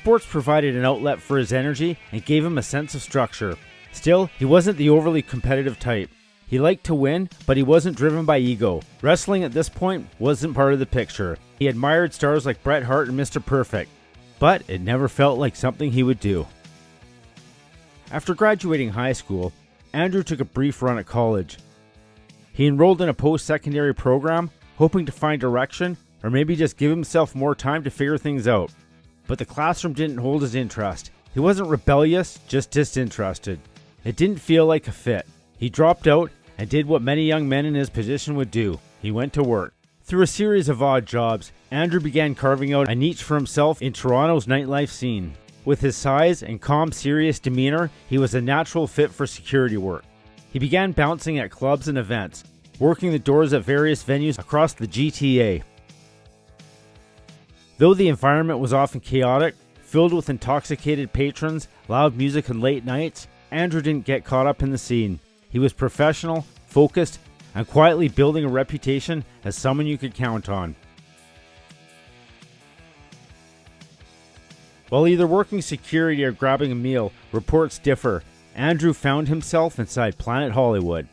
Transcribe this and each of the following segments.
Sports provided an outlet for his energy and gave him a sense of structure. Still, he wasn't the overly competitive type. He liked to win, but he wasn't driven by ego. Wrestling at this point wasn't part of the picture. He admired stars like Bret Hart and Mr. Perfect, but it never felt like something he would do. After graduating high school, Andrew took a brief run at college. He enrolled in a post-secondary program, hoping to find direction or maybe just give himself more time to figure things out. But the classroom didn't hold his interest. He wasn't rebellious, just disinterested. It didn't feel like a fit. He dropped out and did what many young men in his position would do. He went to work. Through a series of odd jobs, Andrew began carving out a niche for himself in Toronto's nightlife scene. With his size and calm, serious demeanor, he was a natural fit for security work. He began bouncing at clubs and events, working the doors at various venues across the GTA. Though the environment was often chaotic, filled with intoxicated patrons, loud music and late nights, Andrew didn't get caught up in the scene. He was professional, focused, and quietly building a reputation as someone you could count on. While either working security or grabbing a meal, reports differ. Andrew found himself inside Planet Hollywood,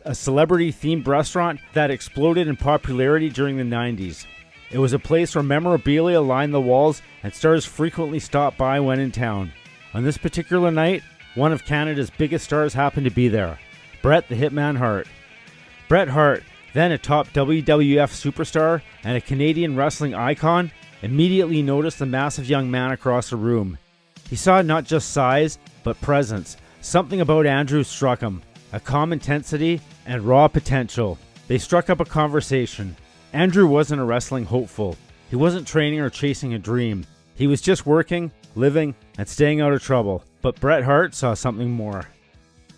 a celebrity-themed restaurant that exploded in popularity during the 90s. It was a place where memorabilia lined the walls and stars frequently stopped by when in town. On this particular night, one of Canada's biggest stars happened to be there, Bret the Hitman Hart. Bret Hart, then a top WWF superstar and a Canadian wrestling icon, immediately noticed the massive young man across the room. He saw not just size, but presence. Something about Andrew struck him, a calm intensity and raw potential. They struck up a conversation. Andrew wasn't a wrestling hopeful. He wasn't training or chasing a dream. He was just working, living, and staying out of trouble. But Bret Hart saw something more.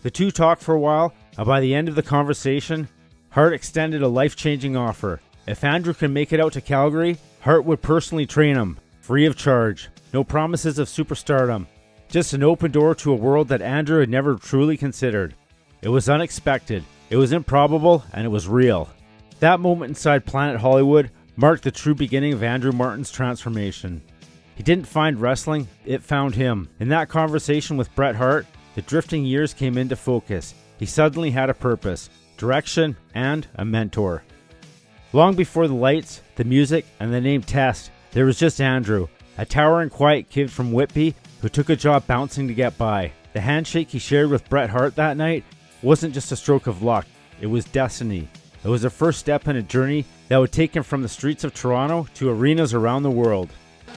The two talked for a while, and by the end of the conversation, Hart extended a life-changing offer. If Andrew could make it out to Calgary, Hart would personally train him, free of charge. No promises of superstardom, just an open door to a world that Andrew had never truly considered. It was unexpected, it was improbable, and it was real. That moment inside Planet Hollywood marked the true beginning of Andrew Martin's transformation. He didn't find wrestling, it found him. In that conversation with Bret Hart, the drifting years came into focus. He suddenly had a purpose, direction, and a mentor. Long before the lights, the music, and the name Test, there was just Andrew, a towering quiet kid from Whitby who took a job bouncing to get by. The handshake he shared with Bret Hart that night wasn't just a stroke of luck, it was destiny. It was a first step in a journey that would take him from the streets of Toronto to arenas around the world.